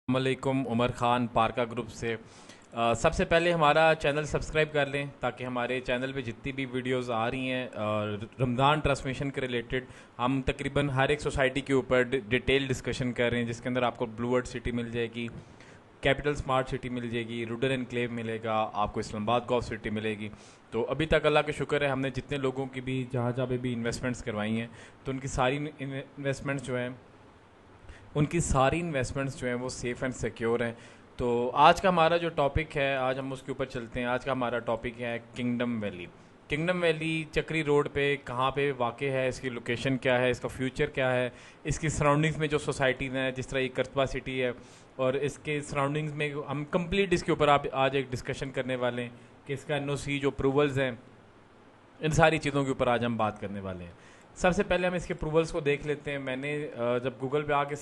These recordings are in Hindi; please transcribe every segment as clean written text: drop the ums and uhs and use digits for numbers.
वालेकुम, उमर ख़ान पारका ग्रुप से। सबसे पहले हमारा चैनल सब्सक्राइब कर लें ताकि हमारे चैनल पे जितनी भी वीडियोस आ रही हैं रमज़ान ट्रांसमिशन के रिलेटेड, हम तकरीबन हर एक सोसाइटी के ऊपर डिटेल डिस्कशन कर रहे हैं, जिसके अंदर आपको ब्लू वर्ल्ड सिटी मिल जाएगी, कैपिटल स्मार्ट सिटी मिल जाएगी, रूडल एनक्लेव मिलेगा, आपको इस्लामाबाद गॉफ सिटी मिलेगी। तो अभी तक अल्लाह का शुक्र है, हमने जितने लोगों की भी जहाँ जहाँ पे भी इन्वेस्टमेंट्स करवाई हैं, तो उनकी सारी इन्वेस्टमेंट्स जो हैं वो सेफ़ एंड सिक्योर हैं। तो आज का हमारा जो टॉपिक है, आज हम उसके ऊपर चलते हैं। आज का हमारा टॉपिक है किंगडम वैली। किंगडम वैली चक्री रोड पे कहाँ पे वाक़ है, इसकी लोकेशन क्या है, इसका फ्यूचर क्या है, इसकी सराउंडिंग्स में जो सोसाइटीज़ हैं, जिस तरह ये करतबा सिटी है और इसके सराउंडिंग्स में हम कंप्लीट इसके ऊपर आप आज एक डिस्कशन करने वाले हैं कि इसका एनओसी जो अप्रूवल्स हैं, इन सारी चीज़ों के ऊपर आज हम बात करने वाले हैं। सबसे पहले हम इसके अप्रूवल्स को देख लेते हैं। मैंने जब गूगल पे आके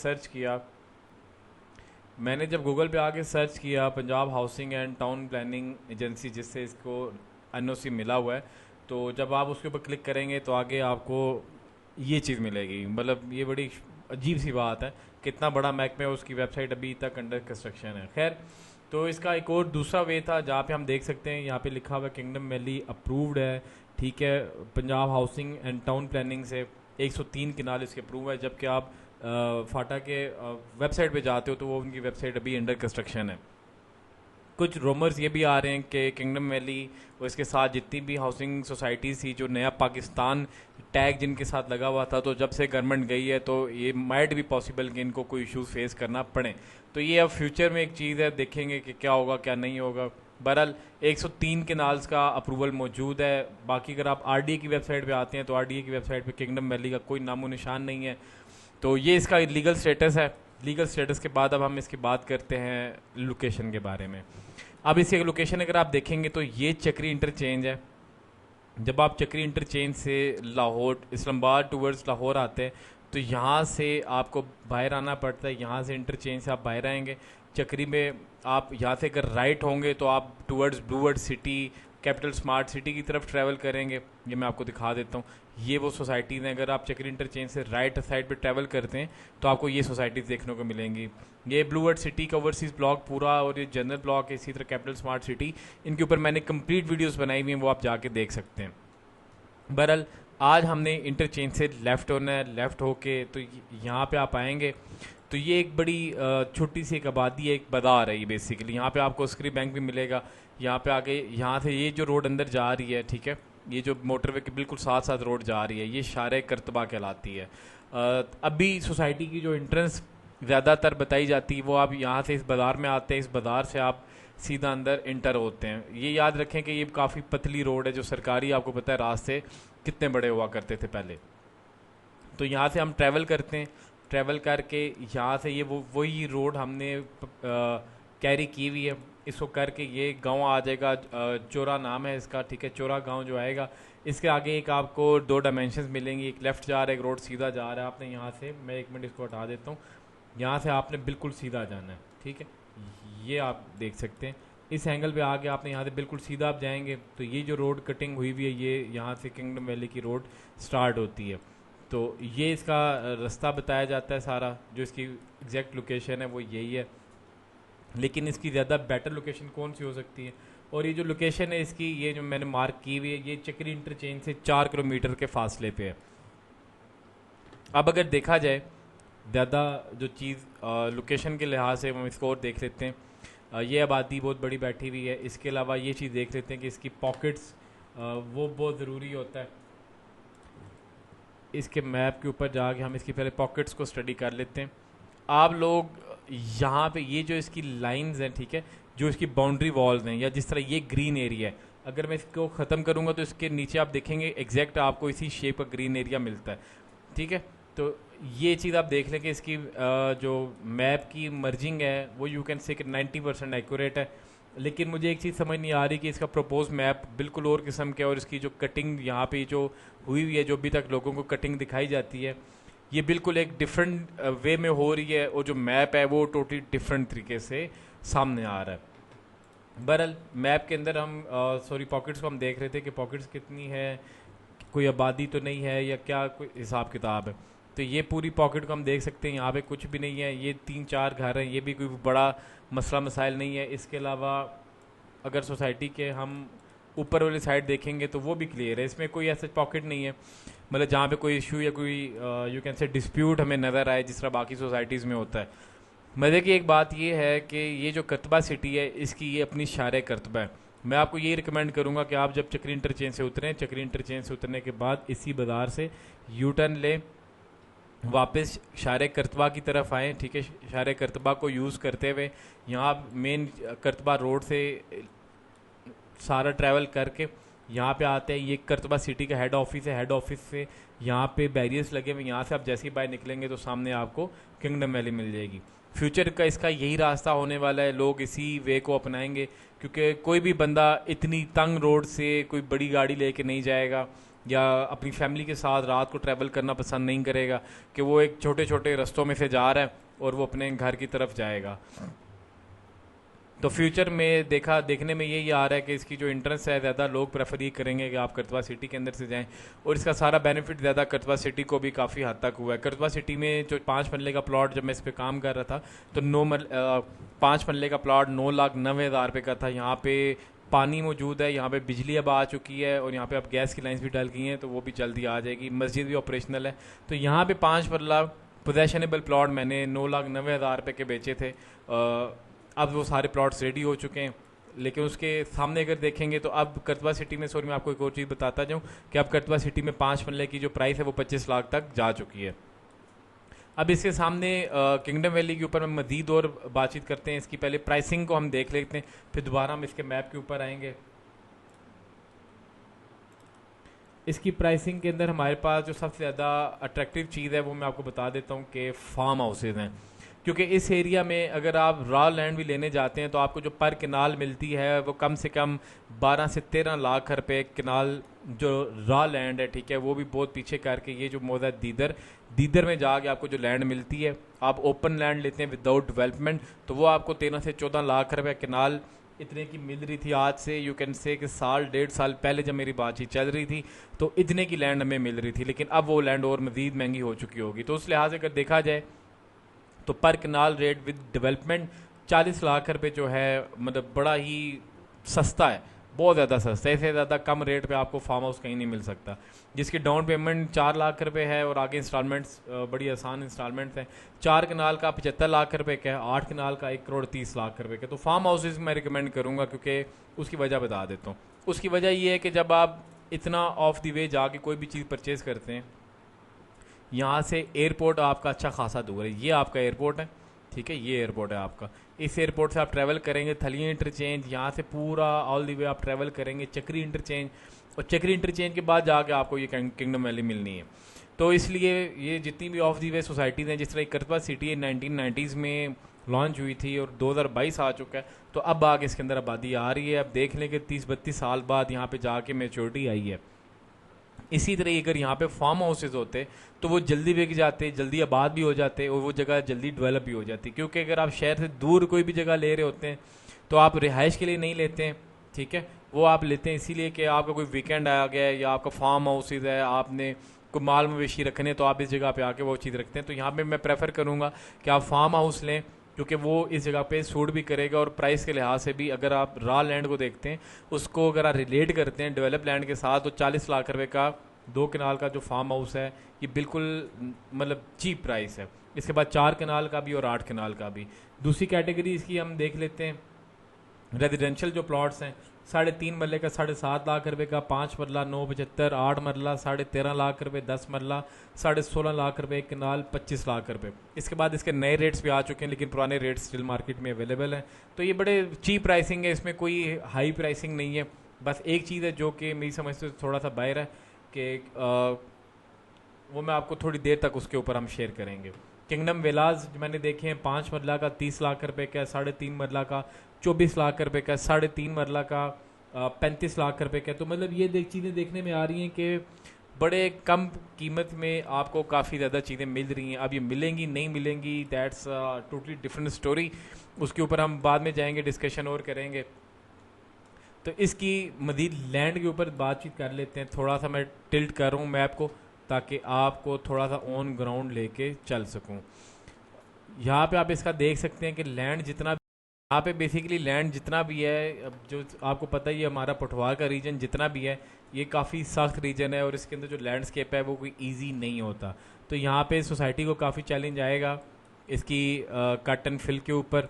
सर्च किया Punjab housing and town planning agency, जिससे इसको एनओसी मिला हुआ है, तो जब आप उसके ऊपर क्लिक करेंगे तो आगे आपको ये चीज़ मिलेगी। मतलब ये बड़ी अजीब सी बात है, कितना बड़ा महकमा है, उसकी वेबसाइट अभी तक अंडर कंस्ट्रक्शन है। खैर, तो इसका एक और दूसरा वे था जहाँ पे हम देख सकते हैं, यहाँ पे लिखा हुआ किंगडम वैली अप्रूव्ड है, ठीक है, Punjab housing and town planning से 103 किनाल इसके अप्रूव है। जबकि आप फाटा के वेबसाइट पे जाते हो तो वो उनकी वेबसाइट अभी अंडर कंस्ट्रक्शन है। कुछ रूमर्स ये भी आ रहे हैं कि किंगडम वैली और इसके साथ जितनी भी हाउसिंग सोसाइटीज़ थी, जो नया पाकिस्तान टैग जिनके साथ लगा हुआ था, तो जब से गवर्नमेंट गई है तो ये माइट भी पॉसिबल कि इनको कोई इश्यूज फेस करना पड़े। तो ये अब फ्यूचर में एक चीज़ है, देखेंगे कि क्या होगा क्या नहीं होगा। बहरहाल 103 केनाल्स का अप्रूवल मौजूद है। बाकी अगर आप आरडीए की वेबसाइट पे आते हैं तो आरडीए की वेबसाइट पे किंगडम वैली का कोई नामो निशान नहीं है। तो ये इसका लीगल स्टेटस है। लीगल स्टेटस के बाद अब हम इसकी बात करते हैं लोकेशन के बारे में। अब इसकी लोकेशन अगर आप देखेंगे तो ये चक्री इंटरचेंज है। जब आप चक्री इंटरचेंज से लाहौर इस्लामाबाद टूवर्ड्स लाहौर आते हैं तो यहाँ से आपको बाहर आना पड़ता है। यहाँ से इंटरचेंज से आप बाहर आएंगे चक्री में, आप यहाँ से अगर राइट होंगे तो आप towards blue world city, capital smart city की तरफ ट्रैवल करेंगे। ये मैं आपको दिखा देता हूँ, ये वो सोसाइटीज़ हैं। अगर आप चक्री इंटरचेंज से राइट साइड पे ट्रैवल करते हैं तो आपको ये सोसाइटीज़ देखने को मिलेंगी। ये ब्लू वर्ल्ड सिटी का ओवरसीज़ ब्लॉक पूरा, और ये जनरल ब्लॉक है, इसी तरह कैपिटल स्मार्ट सिटी, इनके ऊपर मैंने कंप्लीट वीडियोस बनाई हुई हैं, वो आप जाके देख सकते हैं। बहरहाल आज हमने इंटरचेंज से लेफ़्ट होना है। लेफ़्ट होके तो यहाँ पे आप आएंगे तो ये एक बड़ी छोटी सी एक आबादी है, एक बाजार है ये बेसिकली। यहाँ पे आपको स्क्री बैंक भी मिलेगा। यहाँ पे आगे यहाँ से ये जो रोड अंदर जा रही है, ठीक है, ये जो मोटरवे के बिल्कुल साथ साथ रोड जा रही है, ये शारे करतबा कहलाती है। अभी सोसाइटी की जो एंट्रेंस ज़्यादातर बताई जाती है वो आप यहाँ से इस बाज़ार में आते हैं, इस बाज़ार से आप सीधा अंदर इंटर होते हैं। ये याद रखें कि ये काफ़ी पतली रोड है, जो सरकारी, आपको पता है रास्ते कितने बड़े हुआ करते थे पहले। तो यहाँ से हम ट्रैवल करते हैं, ट्रैवल करके यहाँ से ये वही रोड हमने कैरी की हुई है। इसको करके ये गांव आ जाएगा, चोरा नाम है इसका, ठीक है, चोरा गांव जो आएगा। इसके आगे एक आपको दो डायमेंशंस मिलेंगी, एक लेफ़्ट जा रहा है, एक रोड सीधा जा रहा है। आपने यहाँ से, मैं एक मिनट इसको हटा देता हूँ, यहाँ से आपने बिल्कुल सीधा जाना है, ठीक है, ये आप देख सकते हैं। इस एंगल पे आके आपने यहाँ से बिल्कुल सीधा आप जाएंगे तो ये जो रोड कटिंग हुई हुई है, ये यहाँ से किंगडम वैली की रोड स्टार्ट होती है। तो ये इसका रास्ता बताया जाता है सारा, जो इसकी एग्जैक्ट लोकेशन है वो यही है। लेकिन इसकी ज़्यादा बेटर लोकेशन कौन सी हो सकती है, और ये जो लोकेशन है इसकी, ये जो मैंने मार्क की हुई है, ये चक्री इंटरचेंज से 4 किलोमीटर के फासले पे है। अब अगर देखा जाए ज़्यादा जो चीज़ लोकेशन के लिहाज से, हम इसको और देख लेते हैं। ये आबादी बहुत बड़ी बैठी हुई है। इसके अलावा ये चीज़ देख लेते हैं कि इसकी पॉकेट्स, वो बहुत ज़रूरी होता है। इसके मैप के ऊपर जाके हम इसकी पहले पॉकेट्स को स्टडी कर लेते हैं। आप लोग यहाँ पे ये जो इसकी लाइंस हैं, ठीक है, जो इसकी बाउंड्री वॉल्स हैं, या जिस तरह ये ग्रीन एरिया है, अगर मैं इसको ख़त्म करूँगा तो इसके नीचे आप देखेंगे एग्जैक्ट आपको इसी शेप का ग्रीन एरिया मिलता है, ठीक है। तो ये चीज़ आप देख लें कि इसकी जो मैप की मर्जिंग है वो यू कैन से कि 90% एक्यूरेट है। लेकिन मुझे एक चीज़ समझ नहीं आ रही कि इसका प्रपोज मैप बिल्कुल और किस्म का है, और इसकी जो कटिंग यहाँ पे जो हुई हुई है, जो अभी तक लोगों को कटिंग दिखाई जाती है, ये बिल्कुल एक डिफरेंट वे में हो रही है, और जो मैप है वो टोटली डिफरेंट तरीके से सामने आ रहा है। बहरहाल मैप के अंदर हम सॉरी पॉकेट्स को हम देख रहे थे कि पॉकेट्स कितनी है, कोई आबादी तो नहीं है या क्या कोई हिसाब किताब है। तो ये पूरी पॉकेट को हम देख सकते हैं, यहाँ पे कुछ भी नहीं है, ये 3-4 घर हैं, ये भी कोई बड़ा मसला मसाइल नहीं है। इसके अलावा अगर सोसाइटी के हम ऊपर वाली साइड देखेंगे तो वो भी क्लियर है, इसमें कोई ऐसा पॉकेट नहीं है मतलब जहाँ पे कोई इशू या कोई यू कैन से डिस्प्यूट हमें नज़र आए जिस तरह बाकी सोसाइटीज़ में होता है। मज़े की एक बात ये है कि ये जो करतबा सिटी है इसकी ये अपनी शारे करतबा है। मैं आपको ये रिकमेंड करूँगा कि आप जब चक्री इंटरचेंज से उतरें, चक्री इंटरचेंज से उतरने के बाद इसी बाज़ार से यू टर्न लें, वापस शारे करतबा की तरफ आएँ, ठीक है। शारे करतबा को यूज़ करते हुए यहाँ मेन करतबा रोड से सारा ट्रैवल करके यहाँ पे आते हैं। ये करतबा सिटी का हेड ऑफिस है। हेड ऑफिस से यहाँ पे बैरियर्स लगे हुए, यहाँ से आप जैसे ही बाहर निकलेंगे तो सामने आपको किंगडम वैली मिल जाएगी। फ्यूचर का इसका यही रास्ता होने वाला है, लोग इसी वे को अपनाएंगे क्योंकि कोई भी बंदा इतनी तंग रोड से कोई बड़ी गाड़ी लेके नहीं जाएगा या अपनी फैमिली के साथ रात को ट्रैवल करना पसंद नहीं करेगा कि वो एक छोटे छोटे रास्तों में से जा रहा है और वो अपने घर की तरफ जाएगा। तो फ्यूचर में देखने में यही आ रहा है कि इसकी जो इंट्रेंस है ज़्यादा लोग प्रेफर ये करेंगे कि आप करतबा सिटी के अंदर से जाएं, और इसका सारा बेनिफिट ज़्यादा करतबा सिटी को भी काफ़ी हद तक हुआ है। करतबा सिटी में जो 5 मरले का प्लॉट, जब मैं इस पर काम कर रहा था तो 5 मरले का प्लॉट 9,90,000 रुपये का था। यहाँ पे पानी मौजूद है, यहाँ पे बिजली अब आ चुकी है और यहाँ पे अब गैस की लाइन्स भी डल गई हैं तो वो भी जल्दी आ जाएगी। मस्जिद भी ऑपरेशनल है। तो यहाँ पे 5 मरला पोजेशनेबल प्लॉट मैंने 9,90,000 रुपये के बेचे थे। अब वो सारे प्लॉट्स रेडी हो चुके हैं, लेकिन उसके सामने अगर देखेंगे तो अब करतबा सिटी में, सॉरी मैं आपको एक और चीज़ बताता जाऊँ कि अब करतबा सिटी में 5 मरले की जो प्राइस है वो 25 लाख तक जा चुकी है। अब इसके सामने किंगडम वैली के ऊपर हम मज़ीद और बातचीत करते हैं। इसकी पहले प्राइसिंग को हम देख लेते हैं, फिर दोबारा हम इसके मैप के ऊपर आएंगे। इसकी प्राइसिंग के अंदर हमारे पास जो सबसे ज़्यादा अट्रैक्टिव चीज़ है वो मैं आपको बता देता हूँ कि फार्म हाउसेज हैं। क्योंकि इस एरिया में अगर आप रॉ लैंड भी लेने जाते हैं तो आपको जो पर किनाल मिलती है वो कम से कम 12 से 13 लाख रुपए किनाल जो रॉ लैंड है, ठीक है। वो भी बहुत पीछे करके ये जो मौजूद है दीदर में जाके आपको जो लैंड मिलती है, आप ओपन लैंड लेते हैं विदाउट डेवलपमेंट तो वो आपको 13 से 14 लाख रुपए किनाल इतने की मिल रही थी। आज से यू कैन से कि 1.5 साल पहले जब मेरी बातचीत चल रही थी तो इतने की लैंड हमें मिल रही थी, लेकिन अब वो लैंड और मज़ीद महंगी हो चुकी होगी। तो उस लिहाज से अगर देखा जाए तो पर कनाल रेट विद डेवलपमेंट 40 लाख रुपए जो है मतलब बड़ा ही सस्ता है, बहुत ज़्यादा सस्ता है। इससे ज़्यादा कम रेट पे आपको फार्म हाउस कहीं नहीं मिल सकता, जिसकी डाउन पेमेंट 4 लाख रुपए है और आगे इंस्टॉलमेंट्स बड़ी आसान इंस्टॉलमेंट्स हैं। 4 कनाल का 75 लाख रुपए का है, 8 कनाल का 1,30,00,000 रुपए का। तो फार्म हाउसेज मैं रिकमेंड करूँगा क्योंकि उसकी वजह बता देता हूँ। उसकी वजह ये है कि जब आप इतना ऑफ दी वे जाके कोई भी चीज़ परचेज़ करते हैं, यहाँ से एयरपोर्ट आपका अच्छा खासा दूर है। ये आपका एयरपोर्ट है, ठीक है, ये एयरपोर्ट है आपका। इस एयरपोर्ट से आप ट्रैवल करेंगे थलिया इंटरचेंज, यहाँ से पूरा ऑल दी वे आप ट्रैवल करेंगे चक्री इंटरचेंज, और चक्री इंटरचेंज के बाद जाके आपको ये किंगडम वैली मिलनी है। तो इसलिए ये जितनी भी ऑफ दी वे सोसाइटीज़ हैं, जिस तरह करतबा सिटी 1990s में लॉन्च हुई थी और 2022 आ चुका है, तो अब आगे इसके अंदर आबादी आ रही है। अब देख लें कि 30-32 साल बाद यहाँ पे जाके मैच्योरिटी आई है। इसी तरह अगर यहाँ पे फार्म हाउसेज होते तो वो जल्दी बिक जाते, जल्दी आबाद भी हो जाते और वो जगह जल्दी डेवलप भी हो जाती। क्योंकि अगर आप शहर से दूर कोई भी जगह ले रहे होते हैं तो आप रिहाइश के लिए नहीं लेते हैं, ठीक है, वो आप लेते हैं इसीलिए कि आपका कोई वीकेंड आ गया है या आपका फार्म हाउसेज है, आपने कोई माल मवेशी रखने तो आप इस जगह पे आके वो चीज़ रखते हैं। तो यहाँ पे मैं प्रेफर करूँगा कि आप फार्म हाउस लें क्योंकि वो इस जगह पे सूट भी करेगा और प्राइस के लिहाज से भी अगर आप रॉ लैंड को देखते हैं उसको अगर आप रिलेट करते हैं डेवलप लैंड के साथ, तो 40 लाख रुपए का 2 कनाल का जो फार्म हाउस है ये बिल्कुल मतलब चीप प्राइस है। इसके बाद 4 कनाल का भी और 8 कनाल का भी। दूसरी कैटेगरी इसकी हम देख लेते हैं रेजिडेंशियल जो प्लॉट्स हैं, 3.5 मरले का 7.5 लाख रुपए का, 5 मरला 9.75, 8 मरला 13.5 लाख रुपए, 10 मरला 16.5 लाख रुपए, कनाल 25 लाख रुपए। इसके बाद इसके नए रेट्स भी आ चुके हैं लेकिन पुराने रेट्स स्टिल मार्केट में अवेलेबल हैं। तो ये बड़े चीप प्राइसिंग है, इसमें कोई हाई प्राइसिंग नहीं है। बस एक चीज़ है जो कि मेरी समझ से थोड़ा सा बाहर है कि वो मैं आपको थोड़ी देर तक उसके ऊपर हम शेयर करेंगे। किंगडम विलाज मैंने देखे हैं 5 मरला का 30 लाख रुपए का, 3.5 मरला का 24 लाख रुपए का, 3.5 मरला का 35 लाख रुपए का। तो मतलब ये चीज़ें देखने में आ रही हैं कि बड़े कम कीमत में आपको काफ़ी ज़्यादा चीज़ें मिल रही हैं। अब ये मिलेंगी नहीं मिलेंगी दैट्स टोटली डिफरेंट स्टोरी, उसके ऊपर हम बाद में जाएंगे, डिस्कशन और करेंगे। तो इसकी मज़ीद लैंड के ऊपर बातचीत कर लेते हैं। थोड़ा सा मैं टिल्ट कर रहा हूँ मैप को ताकि आपको थोड़ा सा ऑन ग्राउंड लेके चल सकूं। यहाँ पे आप इसका देख सकते हैं कि लैंड जितना, यहाँ पे बेसिकली लैंड जितना भी है, अब जो आपको पता ही है हमारा पठवार का रीजन जितना भी है ये काफ़ी सख्त रीजन है और इसके अंदर जो लैंडस्केप है वो कोई इजी नहीं होता। तो यहाँ पे सोसाइटी को काफ़ी चैलेंज आएगा इसकी कट एंड फिल के ऊपर,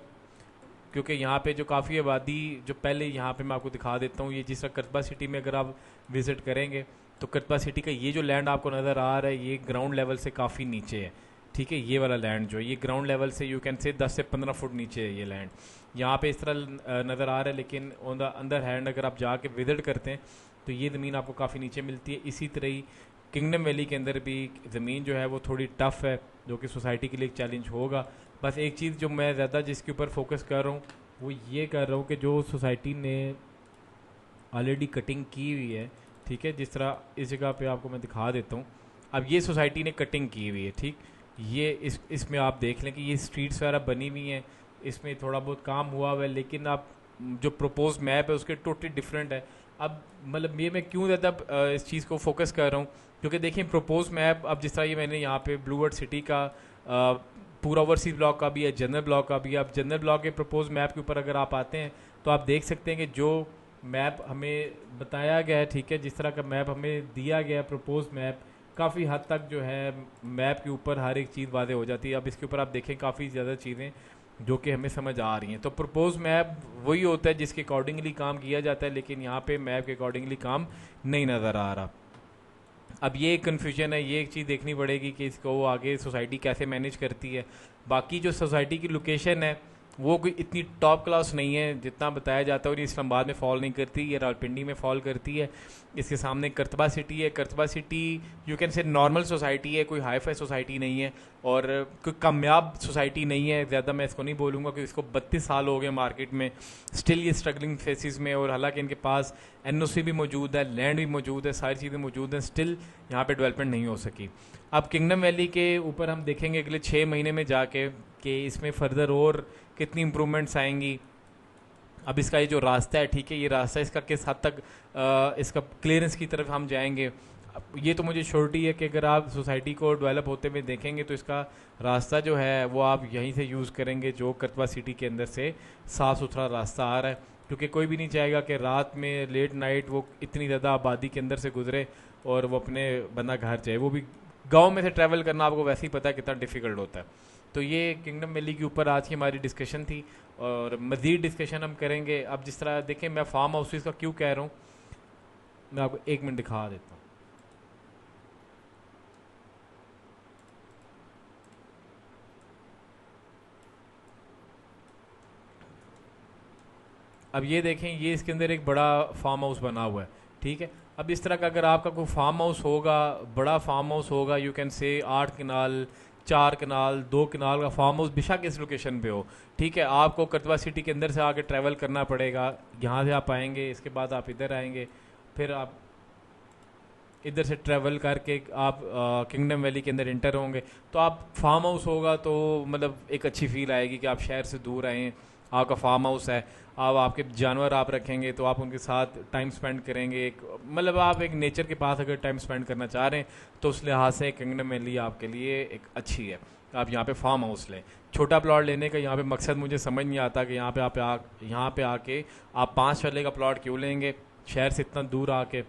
क्योंकि यहाँ पे जो काफ़ी आबादी, जो पहले यहाँ पे मैं आपको दिखा देता हूँ, ये जिस तरह करतबा सिटी में अगर आप विज़िट करेंगे तो करतबा सिटी का ये जो लैंड आपको नज़र आ रहा है ये ग्राउंड लेवल से काफ़ी नीचे है। ठीक है, ये वाला लैंड जो है ये ग्राउंड लेवल से यू कैन से 10 से 15 फुट नीचे है ये लैंड। यहाँ पे इस तरह नज़र आ रहा है, लेकिन ऑन द अंदर हैंड अगर आप जाके विजिट करते हैं तो ये ज़मीन आपको काफ़ी नीचे मिलती है। इसी तरह ही किंगडम वैली के अंदर भी ज़मीन जो है वो थोड़ी टफ़ है, जो कि सोसाइटी के लिए एक चैलेंज होगा। बस एक चीज़ जो मैं ज़्यादा जिसके ऊपर फोकस कर रहा हूँ वो ये कर रहा हूँ कि जो सोसाइटी ने ऑलरेडी कटिंग की हुई है, ठीक है, जिस तरह इस जगह पे आपको मैं दिखा देता हूँ। अब ये सोसाइटी ने कटिंग की हुई है, ठीक, ये इसमें आप देख लें कि ये स्ट्रीट्स वगैरह बनी हुई हैं, इसमें थोड़ा बहुत काम हुआ हुआ है, लेकिन आप जो प्रपोज मैप है उसके टोटली डिफरेंट है। अब मतलब ये मैं क्यों ज़्यादा इस चीज़ को फोकस कर रहा हूँ, क्योंकि देखिए प्रपोज मैप, अब जिस तरह ये मैंने यहाँ पे ब्लू वर्ड सिटी का पूरा ओवरसीज ब्लॉक का भी है, जनरल ब्लॉक का भी है। अब जनरल ब्लॉक के प्रपोज मैप के ऊपर अगर आप आते हैं तो आप देख सकते हैं कि जो मैप हमें बताया गया है, ठीक है, जिस तरह का मैप हमें दिया गया है प्रपोज मैप, काफ़ी हद तक जो है मैप के ऊपर हर एक चीज़ वादे हो जाती है। अब इसके ऊपर आप देखें काफ़ी ज़्यादा चीज़ें जो कि हमें समझ आ रही हैं। तो प्रपोज मैप वही होता है जिसके अकॉर्डिंगली काम किया जाता है, लेकिन यहाँ पे मैप के अकॉर्डिंगली काम नहीं नज़र आ रहा। अब ये एक कन्फ्यूजन है, ये एक चीज़ देखनी पड़ेगी कि इसको आगे सोसाइटी कैसे मैनेज करती है। बाकी जो सोसाइटी की लोकेशन है वो कोई इतनी टॉप क्लास नहीं है जितना बताया जाता है, और ये इस्लामाबाद में फॉल नहीं करती, ये रावलपिंडी में फॉल करती है। इसके सामने करतबा सिटी है, Qurtuba City you can say normal society है, कोई हाई फाई सोसाइटी नहीं है और कोई कामयाब सोसाइटी नहीं है। ज़्यादा मैं इसको नहीं बोलूँगा कि इसको 32 साल हो गए मार्केट में, स्टिल ये स्ट्रगलिंग फेसिस में, और हालांकि इनके पास एनओसी भी मौजूद है, लैंड भी मौजूद है, सारी चीज़ें मौजूद हैं, स्टिल यहाँ पे डेवलपमेंट नहीं हो सकी। अब किंगडम वैली के ऊपर हम देखेंगे अगले 6 महीने में जाके कि इसमें फर्दर और कितनी इम्प्रूवमेंट्स आएंगी। अब इसका ये जो रास्ता है, ठीक है, ये रास्ता इसका किस हद तक इसका क्लियरेंस की तरफ हम जाएंगे, ये तो मुझे श्योरिटी है कि अगर आप सोसाइटी को डेवलप होते हुए देखेंगे तो इसका रास्ता जो है वो आप यहीं से यूज़ करेंगे, जो करतबा सिटी के अंदर से साफ़ सुथरा रास्ता आ रहा है, क्योंकि कोई भी नहीं चाहेगा कि रात में लेट नाइट वो इतनी ज़्यादा आबादी के अंदर से गुजरे और वो अपने बंदा घर जाए। वो भी गाँव में से ट्रैवल करना आपको वैसे ही पता है कितना डिफ़िकल्ट होता है। तो ये किंगडम वैली के ऊपर आज की हमारी डिस्कशन थी और मज़ीद डिस्कशन हम करेंगे। अब जिस तरह देखें, मैं फार्म हाउसेस का क्यों कह रहा हूँ, मैं आपको 1 मिनट दिखा देता हूँ। अब ये देखें, ये इसके अंदर एक बड़ा फार्म हाउस बना हुआ है, ठीक है। अब इस तरह का अगर आपका कोई फार्म हाउस होगा, बड़ा फार्म हाउस होगा, यू कैन से 8 कनाल, 4 कनाल, 2 कनाल का फार्म हाउस, बेशक इस लोकेशन पे हो, ठीक है, आपको करतबा सिटी के अंदर से आके ट्रैवल करना पड़ेगा। यहाँ से आप आएंगे, इसके बाद आप इधर आएंगे, फिर आप इधर से ट्रैवल करके आप किंगडम वैली के अंदर इंटर होंगे। तो आप फार्म हाउस होगा तो मतलब एक अच्छी फील आएगी कि आप शहर से दूर आए हैं, आपका फार्म हाउस है, आप आपके जानवर आप रखेंगे तो आप उनके साथ टाइम स्पेंड करेंगे, एक मतलब आप एक नेचर के पास अगर टाइम स्पेंड करना चाह रहे हैं तो उस लिहाज से किंगडम वैली आपके लिए एक अच्छी है। आप यहाँ पे फार्म हाउस लें। छोटा प्लॉट लेने का यहाँ पे मकसद मुझे समझ नहीं आता कि यहाँ पे आके आप 5 वाले का प्लॉट क्यों लेंगे शहर से इतना दूर आके।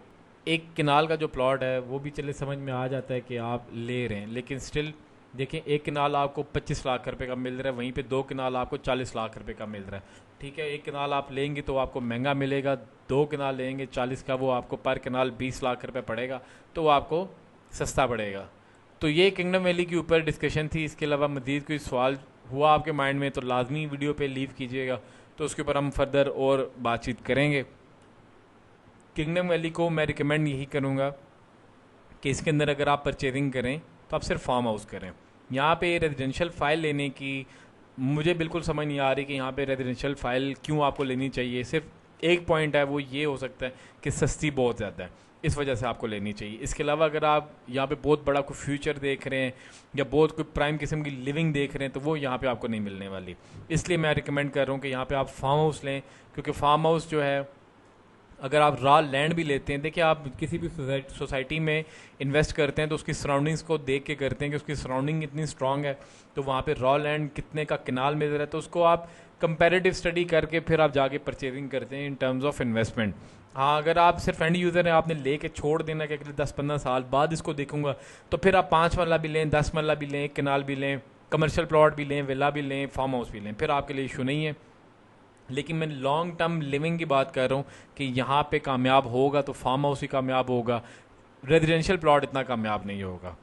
1 कनाल का जो प्लॉट है वो भी चले समझ में आ जाता है कि आप ले रहे हैं, लेकिन स्टिल देखें 1 कनाल आपको 25 लाख रुपए का मिल रहा है, वहीं पे 2 कनाल आपको 40 लाख रुपए का मिल रहा है, ठीक है। 1 कनाल आप लेंगे तो आपको महंगा मिलेगा, 2 कनाल लेंगे 40 का, वो आपको पर कनाल 20 लाख रुपए पड़ेगा, तो वो आपको सस्ता पड़ेगा। तो ये किंगडम वैली के ऊपर डिस्कशन थी। इसके अलावा मज़ीद कोई सवाल हुआ आपके माइंड में तो लाजमी वीडियो पे लीव कीजिएगा, तो उसके ऊपर हम फर्दर और बातचीत करेंगे। किंगडम वैली को मैं रिकमेंड यही करूँगा कि इसके अंदर अगर आप परचेजिंग करें तो आप सिर्फ फार्म हाउस करें। यहाँ पे रेजिडेंशियल फ़ाइल लेने की मुझे बिल्कुल समझ नहीं आ रही कि यहाँ पे रेजिडेंशियल फ़ाइल क्यों आपको लेनी चाहिए। सिर्फ एक पॉइंट है, वो ये हो सकता है कि सस्ती बहुत ज़्यादा है, इस वजह से आपको लेनी चाहिए। इसके अलावा अगर आप यहाँ पे बहुत बड़ा कोई फ्यूचर देख रहे हैं या बहुत कोई प्राइम किस्म की लिविंग देख रहे हैं तो वो यहाँ पे आपको नहीं मिलने वाली। इसलिए मैं रिकमेंड कर रहा हूँ कि यहाँ पे आप फार्म हाउस लें, क्योंकि फार्म हाउस जो है अगर आप रॉ लैंड भी लेते हैं, देखिए आप किसी भी सोसाइटी में इन्वेस्ट करते हैं तो उसकी सराउंडिंग्स को देख के करते हैं कि उसकी सराउंडिंग इतनी स्ट्रांग है, तो वहाँ पे रॉ लैंड कितने का किनाल मिल रहा है, तो उसको आप कंपैरेटिव स्टडी करके फिर आप जाके परचेजिंग करते हैं इन टर्म्स ऑफ इन्वेस्टमेंट। हाँ, अगर आप सिर्फ एंड यूज़र हैं, आपने ले के छोड़ देना कि अगले 10-15 साल बाद इसको देखूंगा, तो फिर आप 5 मरला भी लें, 10 मरला भी लें, एक किनाल भी लें, कमर्शियल प्लॉट भी लें, विला भी लें, फार्म हाउस भी लें, फिर आपके लिए इशू नहीं है। लेकिन मैं लॉन्ग टर्म लिविंग की बात कर रहा हूँ कि यहाँ पे कामयाब होगा तो फार्म हाउस ही कामयाब होगा, रेजिडेंशियल प्लॉट इतना कामयाब नहीं होगा।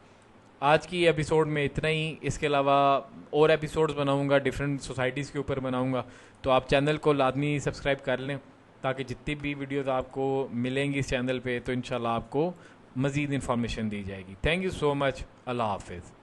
आज की एपिसोड में इतना ही। इसके अलावा और एपिसोड्स बनाऊंगा, डिफरेंट सोसाइटीज़ के ऊपर बनाऊंगा, तो आप चैनल को लाजमी सब्सक्राइब कर लें ताकि जितनी भी वीडियोस आपको मिलेंगी इस चैनल पे तो इंशाल्लाह आपको मज़ीद इन्फॉर्मेशन दी जाएगी। Thank you so much. Allah हाफिज़।